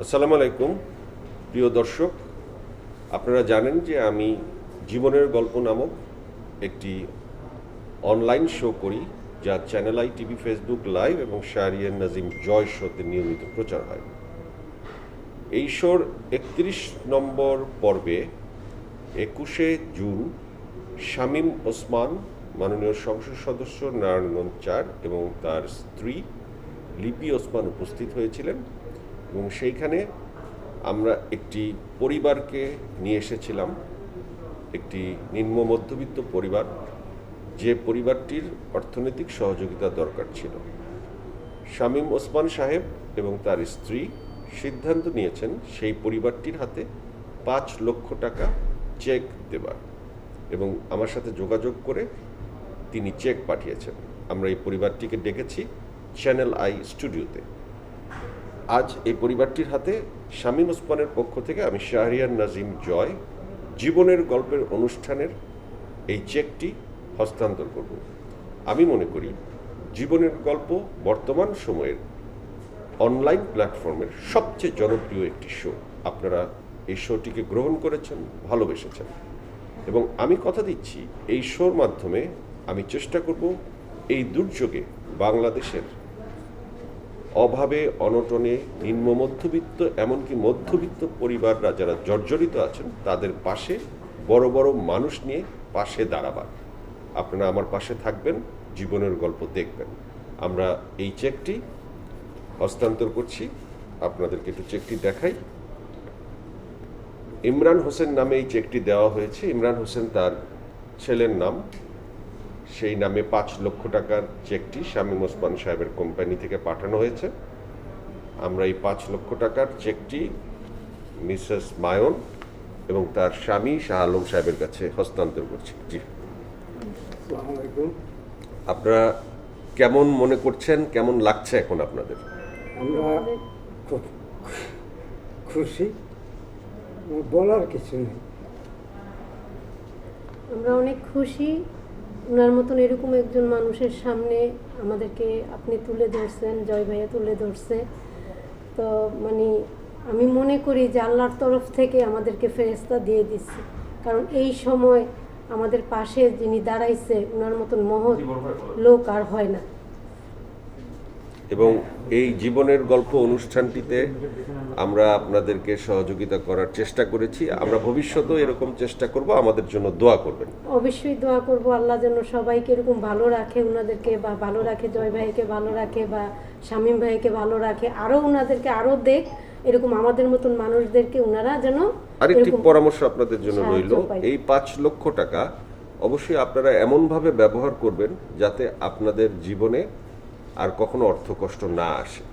আসসালামু আলাইকুম প্রিয় দর্শক, আপনারা জানেন যে আমি জীবনের গল্প নামক একটি অনলাইন শো করি, যা channel I TV, Facebook live এবং শাহরিয়ার নাজিম জয় শোতে নিয়মিত প্রচার হয়। এই শোর ৩১ নম্বর পর্বে ২১শে জুন শামীম ওসমান, মাননীয় সংসদ সদস্য নারায়ণগঞ্জ ৪ এবং তার স্ত্রী লিপি ওসমান উপস্থিত হয়েছিলেন এবং সেইখানে আমরা একটি পরিবারকে নিয়ে এসেছিলাম, একটি নিম্ন মধ্যবিত্ত পরিবার, যে পরিবারটির অর্থনৈতিক সহযোগিতা দরকার ছিল। শামীম ওসমান সাহেব এবং তার স্ত্রী সিদ্ধান্ত নিয়েছেন সেই পরিবারটির হাতে ৫ লক্ষ টাকা চেক দেবার এবং আমার সাথে যোগাযোগ করে তিনি চেক পাঠিয়েছেন। আমরা এই পরিবারটিকে ডেকেছি চ্যানেল আই স্টুডিওতে। আজ এই পরিবারটির হাতে শামীম ওসমানের পক্ষ থেকে আমি শাহরিয়ার নাজিম জয় জীবনের গল্পের অনুষ্ঠানের এই চেকটি হস্তান্তর করব। আমি মনে করি জীবনের গল্প বর্তমান সময়ের অনলাইন প্ল্যাটফর্মের সবচেয়ে জনপ্রিয় একটি শো। আপনারা এই শোটিকে গ্রহণ করেছেন, ভালোবেসেছেন এবং আমি কথা দিচ্ছি এই শোর মাধ্যমে আমি চেষ্টা করব এই দুর্যোগে বাংলাদেশের অভাবে, অনটনে, নিম্ন মধ্যবিত্ত, এমনকি মধ্যবিত্ত পরিবাররা যারা জর্জরিত আছেন তাদের পাশে বড় বড় মানুষ নিয়ে পাশে দাঁড়াবার। আপনারা আমার পাশে থাকবেন, জীবনের গল্প দেখবেন। আমরা এই চেকটি হস্তান্তর করছি, আপনাদেরকে একটু চেকটি দেখাই। ইমরান হোসেন নামে এই চেকটি দেওয়া হয়েছে। ইমরান হোসেন তার ছেলের নাম, সেই নামে ৫ লক্ষ টাকার চেকটি শামীম ওসমান সাহেবের কোম্পানি থেকে পাঠানো হয়েছে। আমরা এই ৫ লক্ষ টাকার চেকটি মিসেস মায়ন এবং তার স্বামী শাহ আলম সাহেবের কাছে হস্তান্তর করছি। জি, আপনারা কেমন মনে করছেন, কেমন লাগছে এখন আপনাদের? আমরা খুব খুশি, বলার কিছু নেই। আমরা অনেক খুশি, ওনার মতন এরকম একজন মানুষের সামনে আমাদেরকে আপনি তুলে ধরছেন, জয় ভাইয়া তুলে ধরছে। তো মানে আমি মনে করি যে আল্লাহর তরফ থেকে আমাদেরকে ফেরেশতা দিয়ে দিচ্ছে, কারণ এই সময় আমাদের পাশে যিনি দাঁড়াইছে ওনার মতন মহৎ লোক আর হয় না। এবং এই জীবনের গল্প অনুষ্ঠানটিতে আমরা আপনাদেরকে সহযোগিতা করার চেষ্টা করেছি। আমরা ভবিষ্যতেও এরকম চেষ্টা করব, আমাদের জন্য দোয়া করবেন। অবশ্যই দোয়া করব আল্লাহ যেন সবাইকে এরকম ভালো রাখে, ওনাদেরকে বা ভালো রাখে, জয় ভাইকে ভালো রাখে বা শামীম ভাইকে ভালো রাখে, আরও ওনাদেরকে আরও দেখ এরকম আমাদের মতন মানুষদেরকে, ওনারা যেন। আরেকটি পরামর্শ আপনাদের জন্য রইল, এই ৫ লক্ষ টাকা অবশ্যই আপনারা এমনভাবে ব্যবহার করবেন যাতে আপনাদের জীবনে আর কখনো অর্থ কষ্ট না আসে।